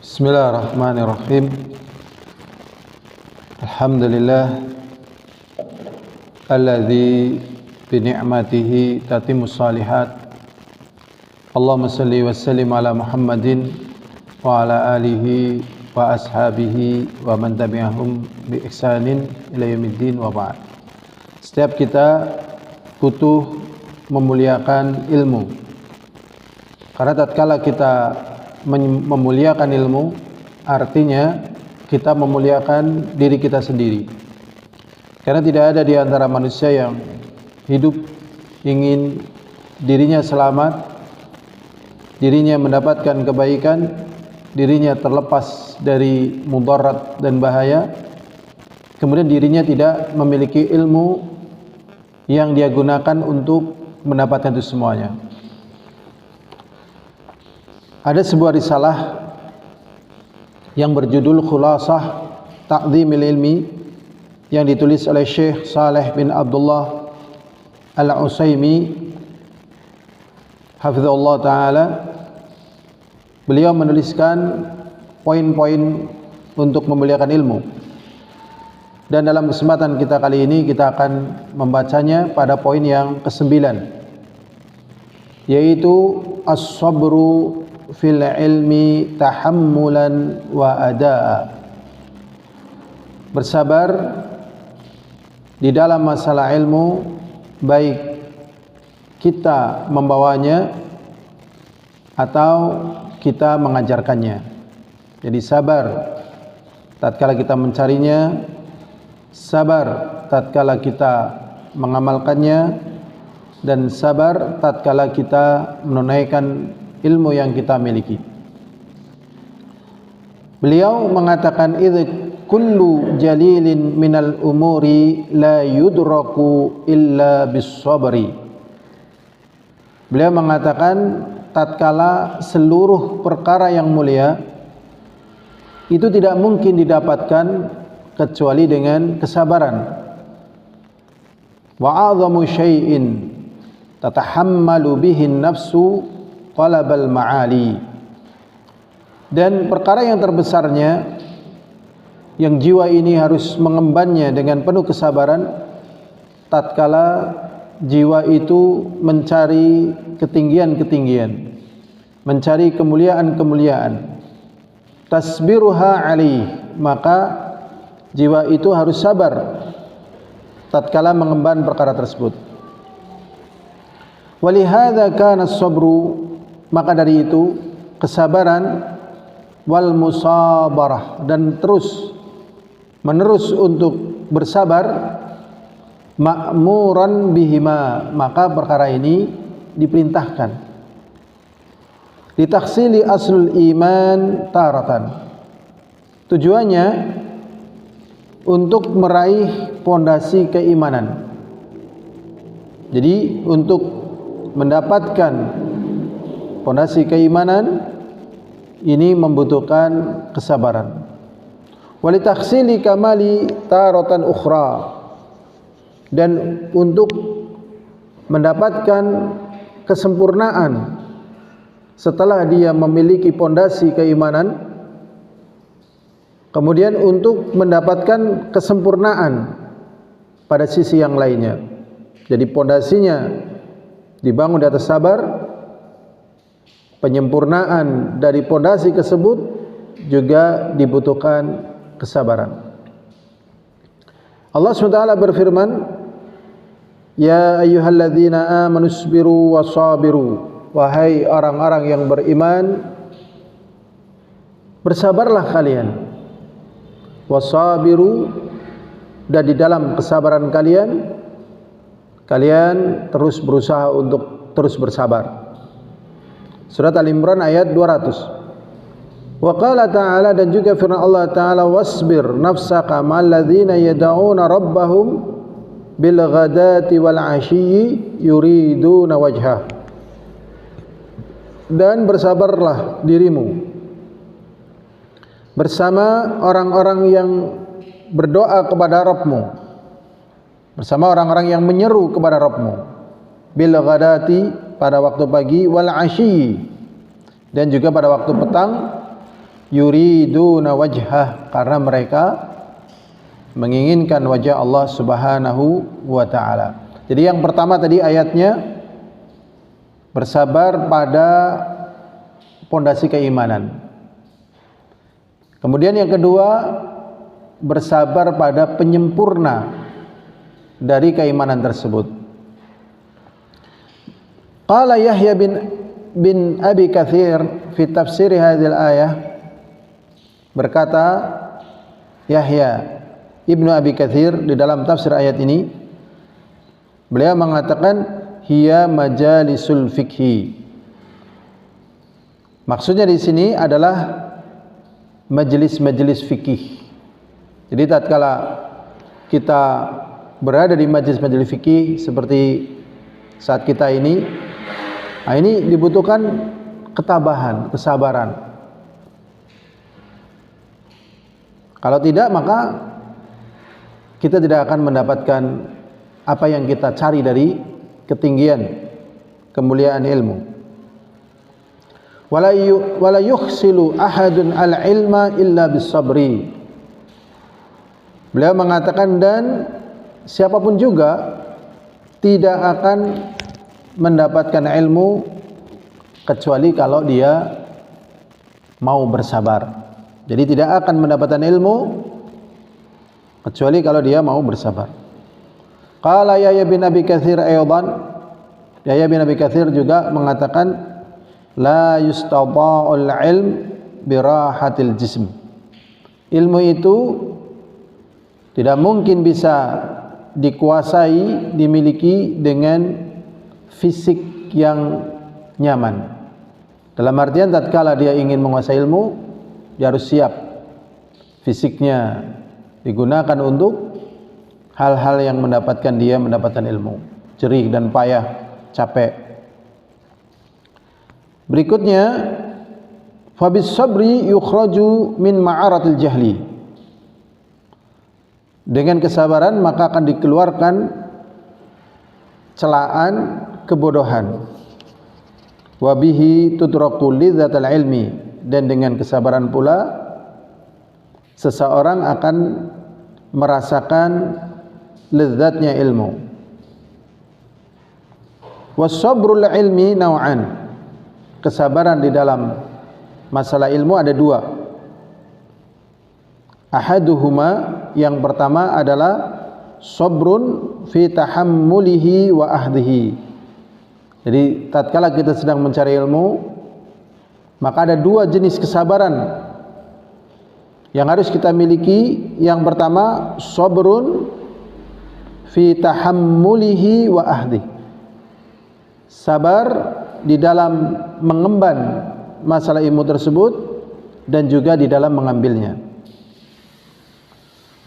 Bismillahirrahmanirrahim. Alhamdulillah alladzi bi ni'matihi tatimmus shalihat. Allahumma shalli wa sallim ala Muhammadin wa ala alihi wa ashabihi wa man tabi'ahum bi ihsanin ila yaumiddin wa ba'd. Setiap kita butuh memuliakan ilmu. Karena tatkala kita memuliakan ilmu, artinya kita memuliakan diri kita sendiri. Karena tidak ada di antara manusia yang hidup ingin dirinya selamat, dirinya mendapatkan kebaikan, dirinya terlepas dari mudarat dan bahaya, kemudian dirinya tidak memiliki ilmu yang dia gunakan untuk mendapatkan itu semuanya. Ada sebuah risalah yang berjudul Khulasah Ta'dhimil Ilmi yang ditulis oleh Syekh Saleh bin Abdullah Al-Utsaimin hafizahullah ta'ala. Beliau menuliskan poin-poin untuk memuliakan ilmu, dan dalam kesempatan kita kali ini kita akan membacanya pada poin yang ke-9, yaitu as-sabru fil ilmi tahammulan wa adaa. Bersabar di dalam masalah ilmu, baik kita membawanya atau kita mengajarkannya. Jadi sabar tatkala kita mencarinya, sabar tatkala kita mengamalkannya, dan sabar tatkala kita menunaikan ilmu yang kita miliki. Beliau mengatakan idz kullu jalilin minal umuri la yudraku illa bis sabri. Beliau mengatakan tatkala seluruh perkara yang mulia itu tidak mungkin didapatkan kecuali dengan kesabaran. Wa 'azamu syai'in tatahammalu bihi an-nafsu talabal ma'ali. Dan perkara yang terbesarnya yang jiwa ini harus mengembannya dengan penuh kesabaran tatkala jiwa itu mencari ketinggian-ketinggian, mencari kemuliaan-kemuliaan. Tasbiruha alaih, maka jiwa itu harus sabar tatkala mengemban perkara tersebut. Walihadza kana as-sabru, maka dari itu kesabaran, wal musabarah, dan terus menerus untuk bersabar, ma'muran bihima, maka perkara ini diperintahkan. Litakhsili aslul iman taratan, tujuannya untuk meraih pondasi keimanan. Jadi untuk mendapatkan pondasi keimanan ini membutuhkan kesabaran. Walitakhsili kamali taratan ukhra, dan untuk mendapatkan kesempurnaan setelah dia memiliki pondasi keimanan, kemudian untuk mendapatkan kesempurnaan pada sisi yang lainnya. Jadi pondasinya dibangun di atas sabar, penyempurnaan dari pondasi tersebut juga dibutuhkan kesabaran. Allah SWT berfirman, ya ayyuhalladzina amanu isbiru wasabiru, wahai orang-orang yang beriman, bersabarlah kalian, wasabiru, dan di dalam kesabaran kalian terus berusaha untuk terus bersabar. Surat Al-Imran ayat 200. Wa qala ta'ala, dan juga firman Allah Ta'ala, wasbir nafsaka ma'al ladzina yad'una rabbahum bil ghadati wal 'ashiyyi yuriduna wajhah. Dan bersabarlah dirimu bersama orang-orang yang berdoa kepada Rabbmu, bersama orang-orang yang menyeru kepada Rabbmu, bil ghadati, pada waktu pagi, wal 'ashiyyi, dan juga pada waktu petang, yuriduna wajhah, karena mereka menginginkan wajah Allah Subhanahu wa taala. Jadi yang pertama tadi ayatnya bersabar pada pondasi keimanan. Kemudian yang kedua, bersabar pada penyempurna dari keimanan tersebut. Qala Yahya bin Abi Katsir fi tafsir hadhil ayah, berkata Yahya Ibnu Abi Katsir di dalam tafsir ayat ini, beliau mengatakan hiya majalisul fikhi. Maksudnya di sini adalah majelis-majelis fikih. Jadi tatkala kita berada di majelis-majelis fikih seperti saat kita ini, nah ini dibutuhkan ketabahan, kesabaran. Kalau tidak, maka kita tidak akan mendapatkan apa yang kita cari dari ketinggian, kemuliaan ilmu. Wala yukhsilu ahadun al-ilma illa bis-sabri. Beliau mengatakan, dan siapapun juga tidak akan mendapatkan ilmu kecuali kalau dia mau bersabar. Jadi tidak akan mendapatkan ilmu kecuali kalau dia mau bersabar. Qala Yahya bin Abi Katsir aydan, Yahya bin Abi Katsir juga mengatakan la yustada'ul ilm birahatil jism. Ilmu itu tidak mungkin bisa dikuasai, dimiliki dengan fisik yang nyaman. Dalam artian tatkala dia ingin menguasai ilmu, dia harus siap fisiknya digunakan untuk hal-hal yang mendapatkan dia mendapatkan ilmu, jerih dan payah, capek. Berikutnya, fabis sabri yukhraju min ma'aratil jahli. Dengan kesabaran maka akan dikeluarkan celaan kebodohan. Wabihi tudraku lidzatal ilmi, dan dengan kesabaran pula seseorang akan merasakan lezatnya ilmu. Wasabrul ilmi naw'an. Kesabaran di dalam masalah ilmu ada dua. Ahaduhuma, yang pertama adalah sabrun fi tahammulihi wa ahdihi. Jadi tatkala kita sedang mencari ilmu, maka ada dua jenis kesabaran yang harus kita miliki. Yang pertama, sabrun fi tahammulihi wa ahdihi. Sabar di dalam mengemban masalah ilmu tersebut dan juga di dalam mengambilnya.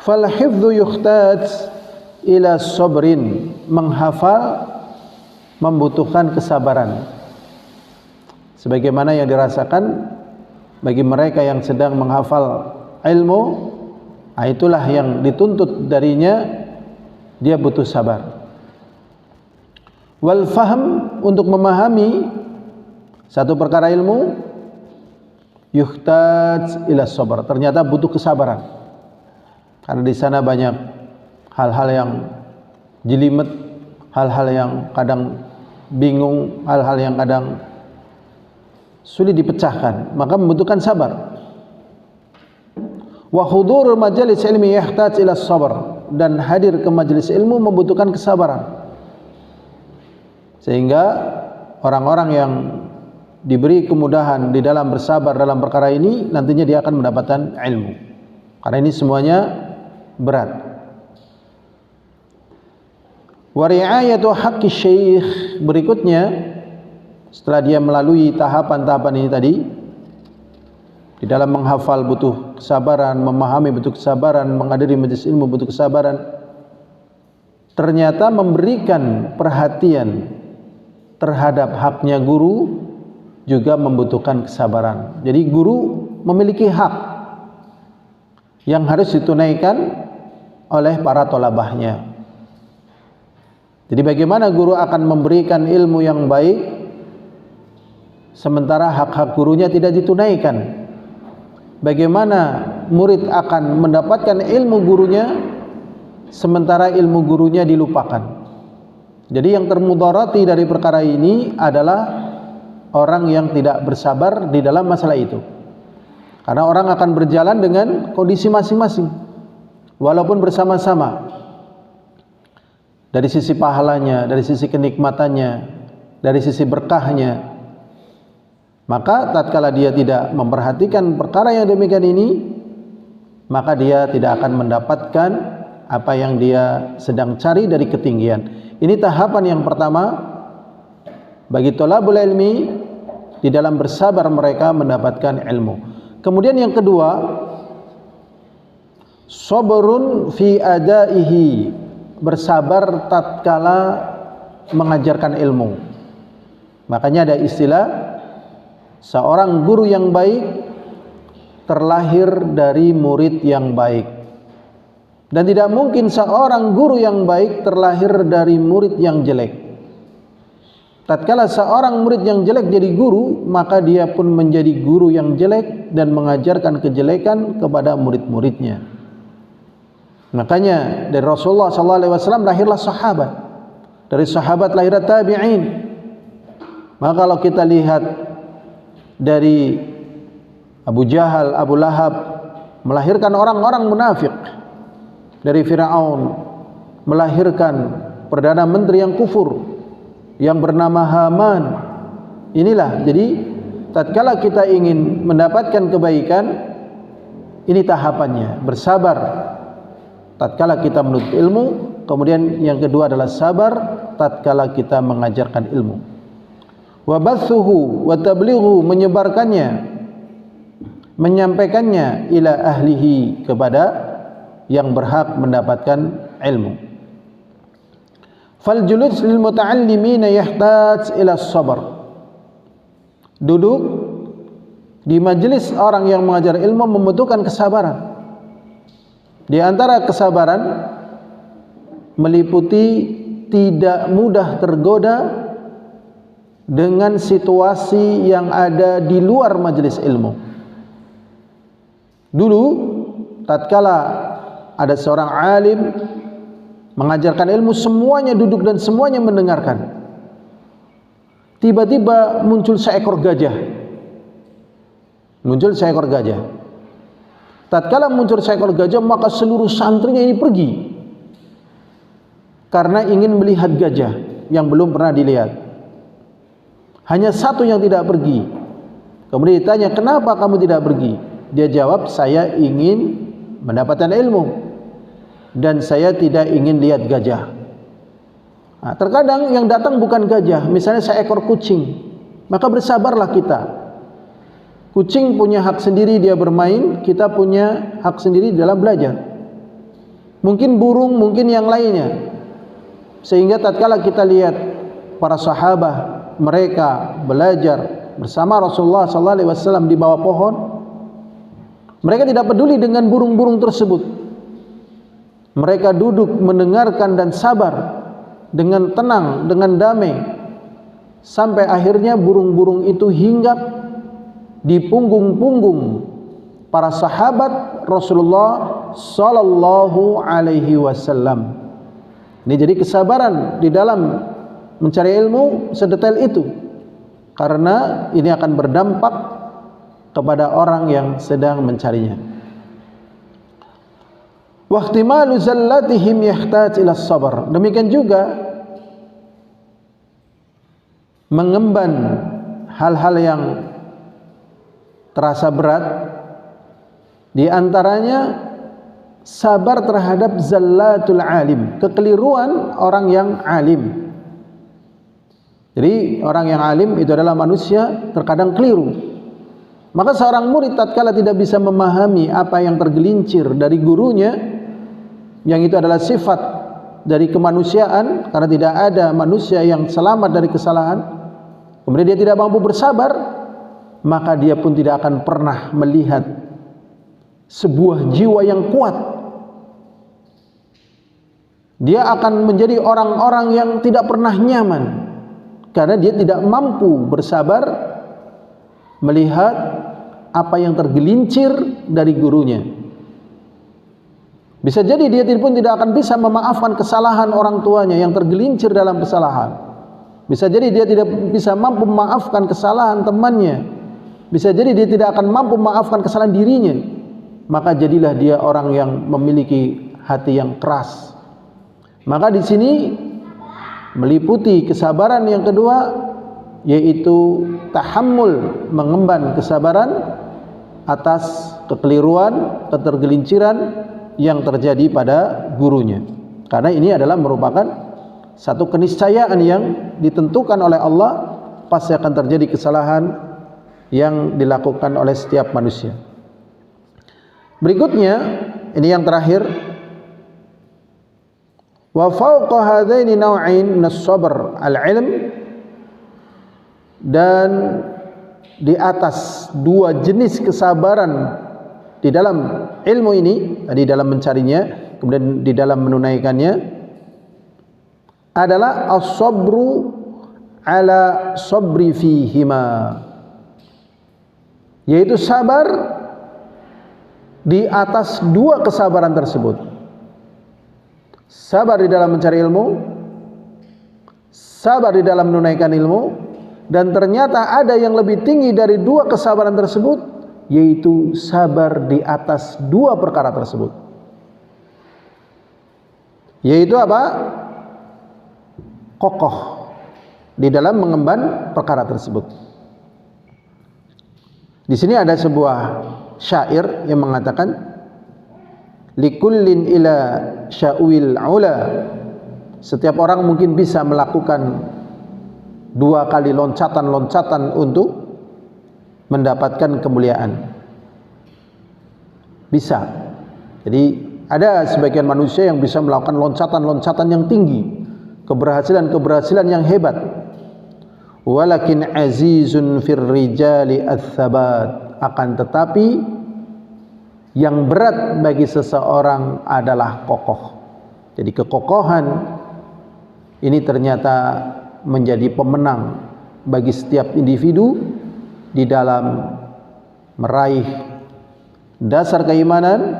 Fal hifdzu yuhtaj ila sabrin. Menghafal membutuhkan kesabaran, sebagaimana yang dirasakan bagi mereka yang sedang menghafal ilmu. Itulah yang dituntut darinya, dia butuh sabar. Wal fahm, untuk memahami satu perkara ilmu, yuhtaj ila sabar, ternyata butuh kesabaran, karena di sana banyak hal-hal yang jelimet, hal-hal yang kadang bingung, hal-hal yang kadang sulit dipecahkan, maka membutuhkan sabar. Wa hudurul majalis ilmi yahtaj ila sabar, dan hadir ke majelis ilmu membutuhkan kesabaran. Sehingga orang-orang yang diberi kemudahan di dalam bersabar dalam perkara ini, nantinya dia akan mendapatkan ilmu, karena ini semuanya berat. Wa ri'ayatu haqqi syekh. Berikutnya, setelah dia melalui tahapan-tahapan ini tadi, di dalam menghafal butuh kesabaran, memahami butuh kesabaran, menghadiri majelis ilmu butuh kesabaran, ternyata memberikan perhatian terhadap haknya guru juga membutuhkan kesabaran. Jadi guru memiliki hak yang harus ditunaikan oleh para thalabahnya. Jadi bagaimana guru akan memberikan ilmu yang baik sementara hak-hak gurunya tidak ditunaikan? bagaimana murid akan mendapatkan ilmu gurunya sementara ilmu gurunya dilupakan. Jadi yang termudarati dari perkara ini adalah orang yang tidak bersabar di dalam masalah itu. Karena orang akan berjalan dengan kondisi masing-masing, walaupun bersama-sama. Dari sisi pahalanya, dari sisi kenikmatannya, dari sisi berkahnya. Maka tatkala dia tidak memperhatikan perkara yang demikian ini, maka dia tidak akan mendapatkan apa yang dia sedang cari dari ketinggian. Ini tahapan yang pertama bagi thalabul ilmi di dalam bersabar mereka mendapatkan ilmu. Kemudian yang kedua, sabrun fi adaihi, bersabar tatkala mengajarkan ilmu. Makanya ada istilah seorang guru yang baik terlahir dari murid yang baik. Dan tidak mungkin seorang guru yang baik terlahir dari murid yang jelek. Tatkala seorang murid yang jelek jadi guru, maka dia pun menjadi guru yang jelek dan mengajarkan kejelekan kepada murid-muridnya. Makanya dari Rasulullah SAW lahirlah sahabat. Dari sahabat lahirlah tabi'in. Maka kalau kita lihat dari Abu Jahal, Abu Lahab melahirkan orang-orang munafik. Dari Fir'aun melahirkan perdana menteri yang kufur yang bernama Haman. Inilah, jadi tatkala kita ingin mendapatkan kebaikan, ini tahapannya, bersabar tatkala kita menuntut ilmu. Kemudian yang kedua adalah sabar tatkala kita mengajarkan ilmu. Wa bathuhu wa tablighu, menyebarkannya, menyampaikannya ila ahlihi, kepada yang berhak mendapatkan ilmu. Fal julus lil muta'allimina yahtaj ila sabar. Duduk di majelis orang yang mengajar ilmu membutuhkan kesabaran. Di antara kesabaran meliputi tidak mudah tergoda dengan situasi yang ada di luar majelis ilmu. Dulu tatkala ada seorang alim mengajarkan ilmu, semuanya duduk dan semuanya mendengarkan. Tiba-tiba muncul seekor gajah. Muncul seekor gajah. Tatkala muncul seekor gajah, maka seluruh santrinya ini pergi karena ingin melihat gajah yang belum pernah dilihat. Hanya satu yang tidak pergi. Kemudian ditanya, kenapa kamu tidak pergi? Dia jawab, saya ingin mendapatkan ilmu dan saya tidak ingin lihat gajah. Nah, terkadang yang datang bukan gajah, misalnya seekor kucing, maka bersabarlah kita. Kucing punya hak sendiri dia bermain, kita punya hak sendiri dalam belajar. Mungkin burung, mungkin yang lainnya. Sehingga tatkala kita lihat para sahabat mereka belajar bersama Rasulullah SAW di bawah pohon, mereka tidak peduli dengan burung-burung tersebut. Mereka duduk mendengarkan dan sabar dengan tenang, dengan damai, sampai akhirnya burung-burung itu hinggap di punggung-punggung para sahabat Rasulullah sallallahu alaihi wasallam. Ini jadi kesabaran di dalam mencari ilmu sedetail itu, karena ini akan berdampak kepada orang yang sedang mencarinya. Wahtimalu zallatihim yahtaj ila sabar. Demikian juga mengemban hal-hal yang terasa berat, di antaranya sabar terhadap zallatul alim, kekeliruan orang yang alim. Jadi orang yang alim itu adalah manusia terkadang keliru. Maka seorang murid tatkala tidak bisa memahami apa yang tergelincir dari gurunya, yang itu adalah sifat dari kemanusiaan, karena tidak ada manusia yang selamat dari kesalahan, kemudian dia tidak mampu bersabar, maka dia pun tidak akan pernah melihat sebuah jiwa yang kuat. Dia akan menjadi orang-orang yang tidak pernah nyaman, karena dia tidak mampu bersabar melihat apa yang tergelincir dari gurunya. Bisa jadi dia pun tidak akan bisa memaafkan kesalahan orang tuanya yang tergelincir dalam kesalahan. Bisa jadi dia tidak bisa mampu memaafkan kesalahan temannya. Bisa jadi dia tidak akan mampu memaafkan kesalahan dirinya. Maka jadilah dia orang yang memiliki hati yang keras. Maka di sini meliputi kesabaran yang kedua, yaitu tahammul, mengemban kesabaran atas kekeliruan, ketergelinciran yang terjadi pada gurunya. Karena ini adalah merupakan satu keniscayaan yang ditentukan oleh Allah, pasti akan terjadi kesalahan yang dilakukan oleh setiap manusia. Berikutnya, ini yang terakhir, wa fawqa hadaini naw'ain minas sabr al-ilm, dan di atas dua jenis kesabaran di dalam ilmu ini, tadi dalam mencarinya, kemudian di dalam menunaikannya, adalah as-sabru ala sabri fihima, yaitu sabar di atas dua kesabaran tersebut. Sabar di dalam mencari ilmu, sabar di dalam menunaikan ilmu, dan ternyata ada yang lebih tinggi dari dua kesabaran tersebut, yaitu sabar di atas dua perkara tersebut. Yaitu apa? Kokoh di dalam mengemban perkara tersebut. Di sini ada sebuah syair yang mengatakan, likullin ila sya'wil ula, setiap orang mungkin bisa melakukan dua kali loncatan-loncatan untuk mendapatkan kemuliaan. Bisa. Jadi ada sebagian manusia yang bisa melakukan loncatan-loncatan yang tinggi, keberhasilan-keberhasilan yang hebat. Walakin azizun fir rijali ats-tsabat, akan tetapi yang berat bagi seseorang adalah kokoh. Jadi kekokohan ini ternyata menjadi pemenang bagi setiap individu di dalam meraih dasar keimanan,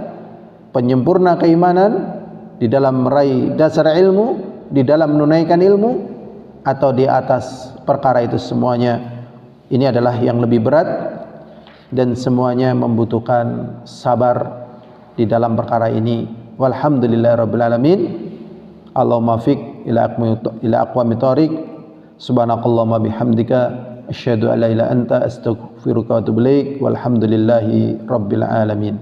penyempurna keimanan, di dalam meraih dasar ilmu, di dalam menunaikan ilmu, atau di atas perkara itu semuanya. Ini adalah yang lebih berat dan semuanya membutuhkan sabar di dalam perkara ini. Walhamdulillahirabbil alamin. Allahumma fiq ila aqwamit thoriq. Subhanakallahumma bihamdika asyhadu an la ilaha illa anta astaghfiruka wa atubu ilaik. Walhamdulillahi rabbil alamin.